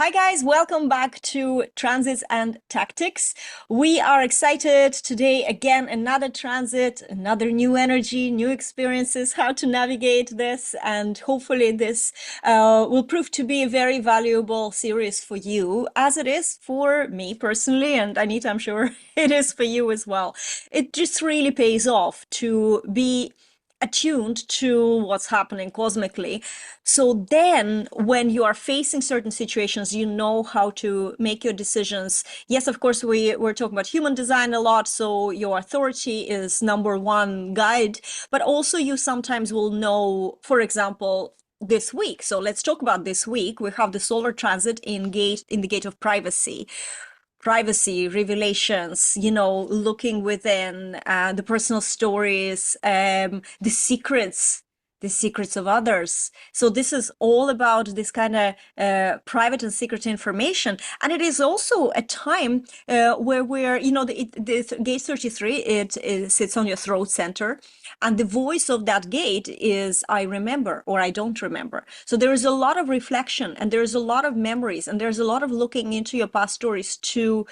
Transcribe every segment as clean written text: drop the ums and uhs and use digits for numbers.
Hi guys, welcome back to Transits and Tactics. We are excited today again, another transit, another new energy, new experiences, how to navigate this, and hopefully this will prove to be a very valuable series for you, as it is for me personally, and Anita, I'm sure it is for you as well. It just really pays off to be attuned to what's happening cosmically. So then when you are facing certain situations, you know how to make your decisions. Yes, of course, we're talking about human design a lot. So your authority is number one guide, but also you sometimes will know, for example, this week. So let's talk about this week. We have the solar transit in the gate of privacy, revelations, looking within, the personal stories, the secrets of others. So this is all about this kind of private and secret information. And it is also a time where the gate 33, it sits on your throat center. And the voice of that gate is, I remember or I don't remember. So there is a lot of reflection and there's a lot of memories and there's a lot of looking into your past stories to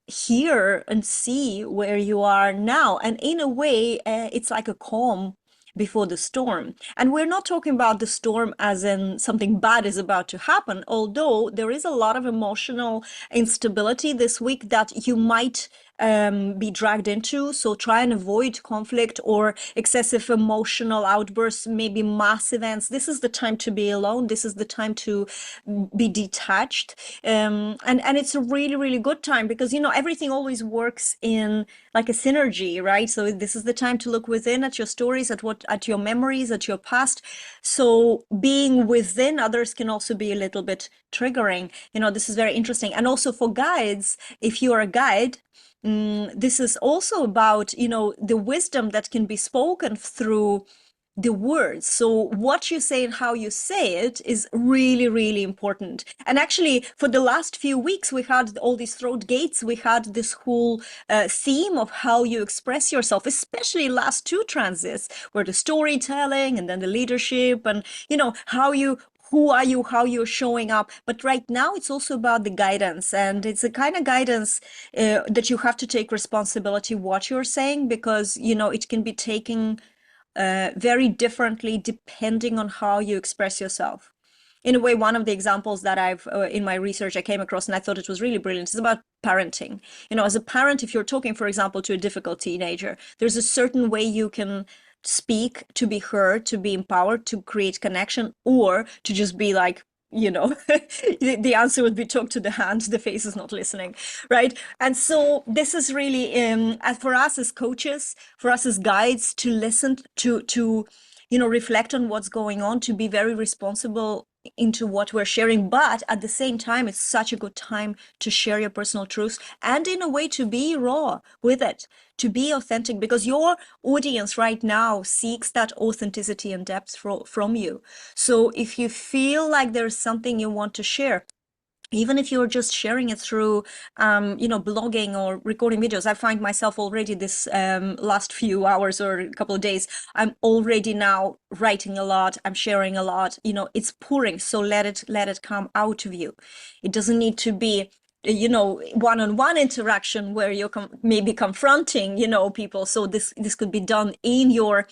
hear and see where you are now. And in a way, it's like a calm before the storm. And we're not talking about the storm as in something bad is about to happen, although there is a lot of emotional instability this week that you might be dragged into. So try and avoid conflict or excessive emotional outbursts, maybe mass events. This is the time to be alone. This is the time to be detached. And it's a really, really good time because, everything always works in like a synergy, right? So this is the time to look within at your stories, at your memories, at your past. So being within others can also be a little bit triggering. This is very interesting. And also for guides, if you are a guide, this is also about, the wisdom that can be spoken through the words. So what you say and how you say it is really, really important. And actually, for the last few weeks, we had all these throat gates. We had this whole theme of how you express yourself, especially last two transits, where the storytelling and then the leadership and, who are you, how you're showing up. But right now, it's also about the guidance. And it's a kind of guidance that you have to take responsibility what you're saying, because, it can be taken very differently depending on how you express yourself. In a way, one of the examples that I've in my research I came across and I thought it was really brilliant is about parenting. As a parent, if you're talking, for example, to a difficult teenager, there's a certain way you can speak to be heard, to be empowered, to create connection, or to just be like, the answer would be talk to the hand, the face is not listening, right? And so this is really for us as coaches, for us as guides, to listen to reflect on what's going on, to be very responsible into what we're sharing. But at the same time, it's such a good time to share your personal truths and in a way to be raw with it, to be authentic, because your audience right now seeks that authenticity and depth from you. So if you feel like there's something you want to share, even if you're just sharing it through, blogging or recording videos, I find myself already this last few hours or a couple of days, I'm already now writing a lot, I'm sharing a lot, it's pouring. So let it come out of you. It doesn't need to be one-on-one interaction where you're maybe confronting, people. So this could be done in your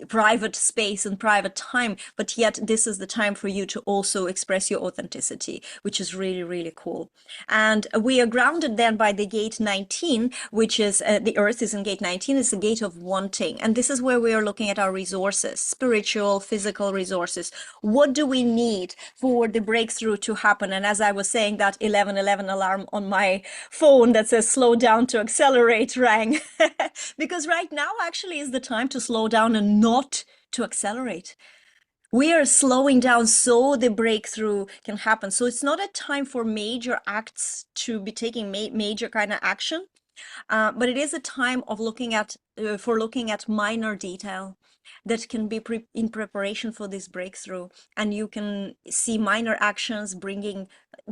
private space and private time, but yet this is the time for you to also express your authenticity, which is really, really cool. And we are grounded then by the gate 19, which is the earth is in gate 19, is the gate of wanting. And this is where we are looking at our resources, spiritual, physical resources. What do we need for the breakthrough to happen? And as I was saying, that 1111 alarm on my phone that says slow down to accelerate rang, because right now actually is the time to slow down and not to accelerate. We are slowing down so the breakthrough can happen. So it's not a time for major acts to be taking major kind of action, but it is a time of looking at minor detail that can be in preparation for this breakthrough. And you can see minor actions bringing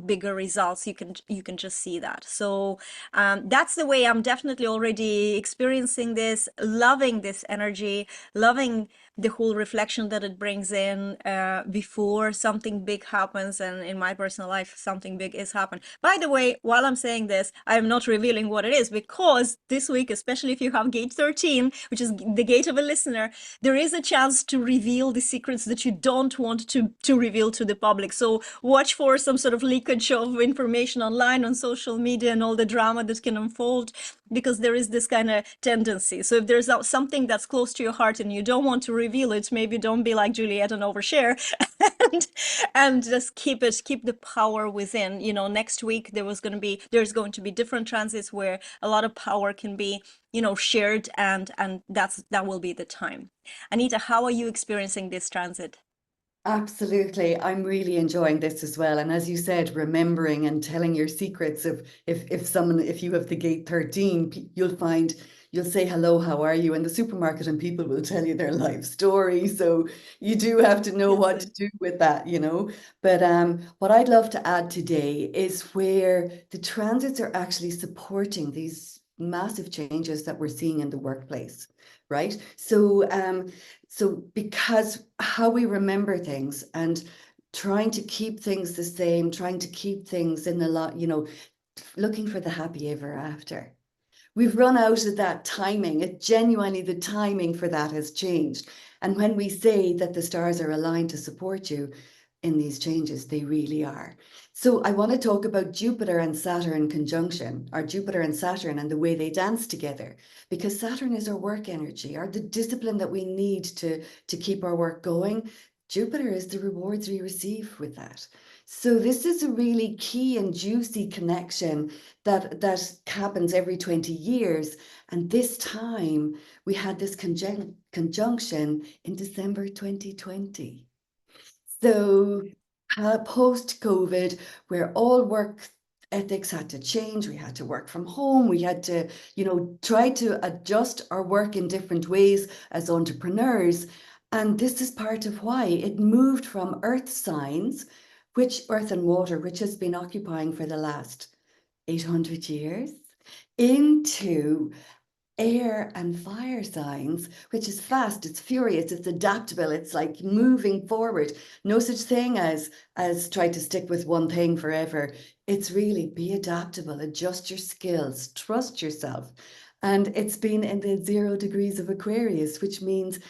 bigger results, you can just see that. So that's the way I'm definitely already experiencing this, loving this energy, loving the whole reflection that it brings in before something big happens. And in my personal life, something big is happening. By the way, while I'm saying this, I am not revealing what it is, because this week, especially if you have gate 13, which is the gate of a listener, there is a chance to reveal the secrets that you don't want to reveal to the public. So watch for some sort of leakage of information online, on social media, and all the drama that can unfold, because there is this kind of tendency. So if there's something that's close to your heart and you don't want to reveal it, maybe don't be like Juliette and overshare, and just keep the power within. You know, next week there's going to be different transits where a lot of power can be, you know, shared, and that will be the time. Anita, how are you experiencing this transit? Absolutely. I'm really enjoying this as well. And as you said, remembering and telling your secrets of if you have the gate 13, you'll say hello, how are you in the supermarket, and people will tell you their life story. So you do have to know Yes. what to do with that, you know. But what I'd love to add today is where the transits are actually supporting these massive changes that we're seeing in the workplace, right? So because how we remember things and trying to keep things the same, trying to keep things in a lot, you know, looking for the happy ever after. We've run out of that timing. It genuinely, the timing for that has changed. And when we say that the stars are aligned to support you in these changes, they really are. So I want to talk about Jupiter and Saturn conjunction, or Jupiter and Saturn and the way they dance together, because Saturn is our work energy, or the discipline that we need to keep our work going. Jupiter is the rewards we receive with that. So this is a really key and juicy connection that happens every 20 years. And this time we had this conjunction in December 2020. So post-COVID, where all work ethics had to change, we had to work from home, we had to, you know, try to adjust our work in different ways as entrepreneurs. And this is part of why it moved from earth signs, which earth and water, which has been occupying for the last 800 years, into air and fire signs, which is fast, it's furious, it's adaptable, it's like moving forward. No such thing as try to stick with one thing forever. It's really be adaptable, adjust your skills, trust yourself. And it's been in the 0 degrees of Aquarius, which means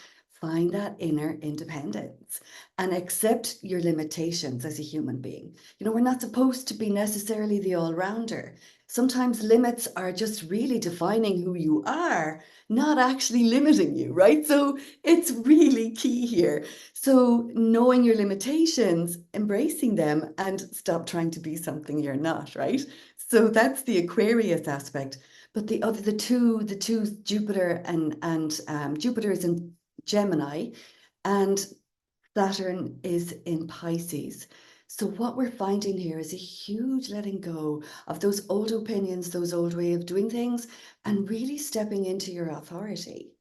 find that inner independence and accept your limitations as a human being. You know, we're not supposed to be necessarily the all-rounder. Sometimes limits are just really defining who you are, not actually limiting you, right? So it's really key here. So knowing your limitations, embracing them, and stop trying to be something you're not, right? So that's the Aquarius aspect. But the two Jupiter and Jupiter is in Gemini, and Saturn is in Pisces. So what we're finding here is a huge letting go of those old opinions, those old way of doing things, and really stepping into your authority.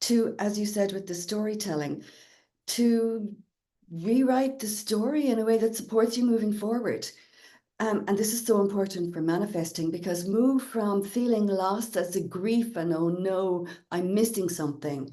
To, as you said, with the storytelling, to rewrite the story in a way that supports you moving forward. And this is so important for manifesting, because move from feeling lost as a grief and oh no, I'm missing something,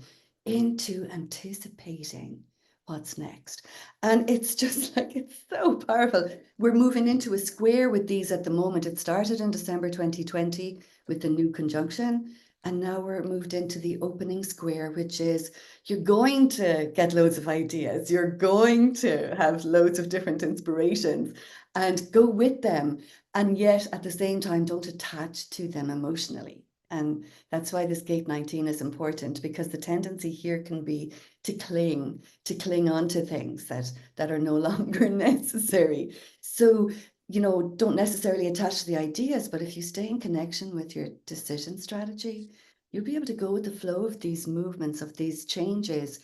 into anticipating what's next. And it's just like, it's so powerful. We're moving into a square with these at the moment. It started in December 2020 with the new conjunction. And now we're moved into the opening square, which is you're going to get loads of ideas. You're going to have loads of different inspirations and go with them. And yet at the same time, don't attach to them emotionally. And that's why this gate 19 is important, because the tendency here can be to cling on to things that are no longer necessary. So, you know, don't necessarily attach to the ideas, but if you stay in connection with your decision strategy, you'll be able to go with the flow of these movements, of these changes,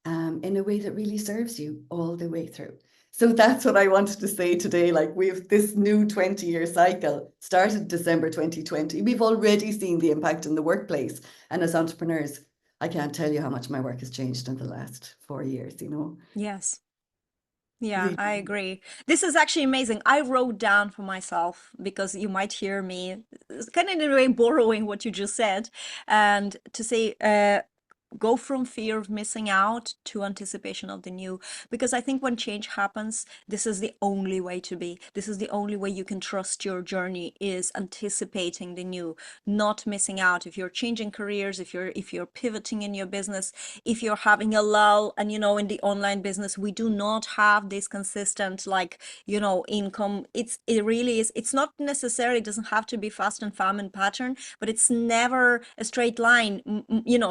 in a way that really serves you all the way through. So that's what I wanted to say today. Like, we have this new 20-year cycle started December 2020. We've already seen the impact in the workplace. And as entrepreneurs, I can't tell you how much my work has changed in the last 4 years, you know. Yes. Yeah, I Really. agree. This is actually amazing. I wrote down for myself because you might hear me kind of in a way borrowing what you just said, and to say, go from fear of missing out to anticipation of the new. Because I think when change happens, this is the only way to be. This is the only way you can trust your journey, is anticipating the new, not missing out. If you're changing careers, if you're pivoting in your business, if you're having a lull, and in the online business, we do not have this consistent, like, income. It really is. It's not necessarily, it doesn't have to be fast and famine pattern, but it's never a straight line.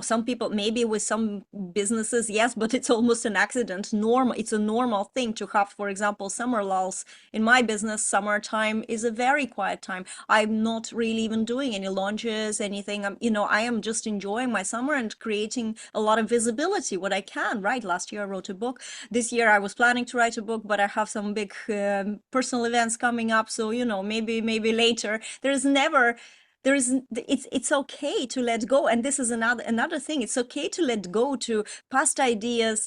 Some people, maybe with some businesses, yes, but it's almost an accident. It's a normal thing to have, for example, summer lulls. In my business, summertime is a very quiet time. I'm not really even doing any launches, anything. I am just enjoying my summer and creating a lot of visibility, what I can, right? Last year I wrote a book. This year I was planning to write a book, but I have some big personal events coming up. So, maybe later. It's okay to let go. And this is another thing. It's okay to let go to past ideas,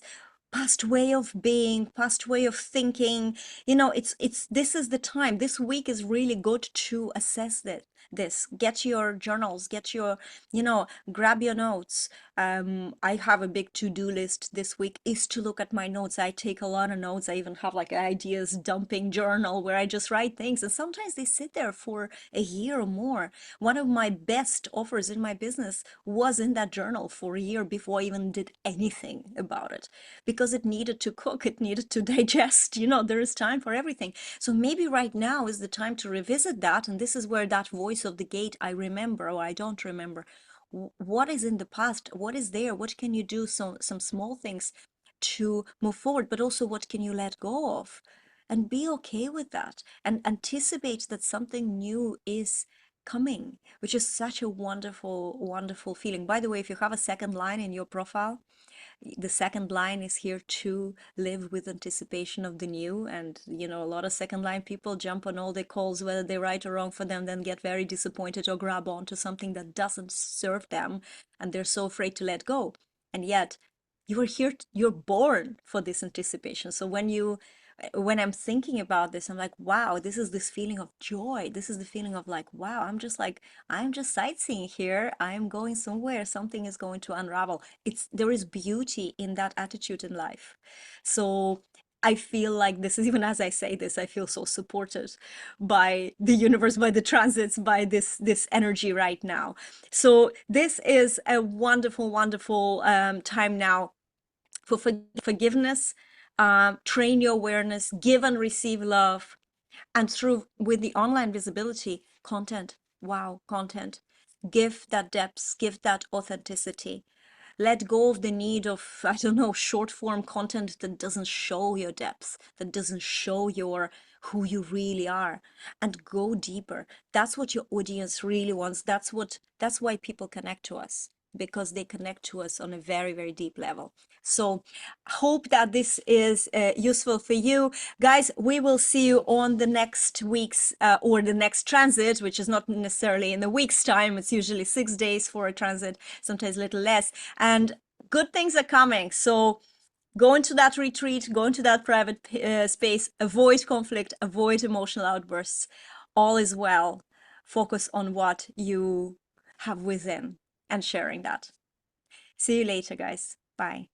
past way of being, past way of thinking. This is the time. This week is really good to assess this. Get your journals, grab your notes. I have a big to-do list this week, is to look at my notes. I take a lot of notes. I even have like ideas dumping journal where I just write things, and sometimes they sit there for a year or more. One of my best offers in my business was in that journal for a year before I even did anything about it, because it needed to cook, it needed to digest. There is time for everything. So maybe right now is the time to revisit that. And this is where that voice of the gate, I remember or I don't remember. What is in the past? What is there? What can you do? Some small things to move forward, but also what can you let go of? And be okay with that, and anticipate that something new is coming, which is such a wonderful, wonderful feeling. By the way, if you have a second line in your profile, the second line is here to live with anticipation of the new. And a lot of second line people jump on all the calls, whether they're right or wrong for them, then get very disappointed or grab onto something that doesn't serve them, and they're so afraid to let go. And yet you are here, you're born for this anticipation. So when I'm thinking about this, I'm like, wow, this is this feeling of joy. This is the feeling of like, wow, I'm just sightseeing here. I'm going somewhere. Something is going to unravel. There is beauty in that attitude in life. So I feel like this is, even as I say this, I feel so supported by the universe, by the transits, by this energy right now. So this is a wonderful, wonderful time now for forgiveness. Train your awareness, give and receive love, and through, with the online visibility, content. Wow, content. Give that depth, give that authenticity. Let go of the need of, I don't know, short form content that doesn't show your depth, that doesn't show your who you really are, and go deeper. That's what your audience really wants. That's why people connect to us, because they connect to us on a very, very deep level. So hope that this is useful for you guys. We will see you on the next week's or the next transit, which is not necessarily in the week's time. It's usually 6 days for a transit, sometimes a little less. And good things are coming. So go into that retreat, go into that private space, avoid conflict, avoid emotional outbursts. All is well. Focus on what you have within and sharing that. See you later, guys. Bye.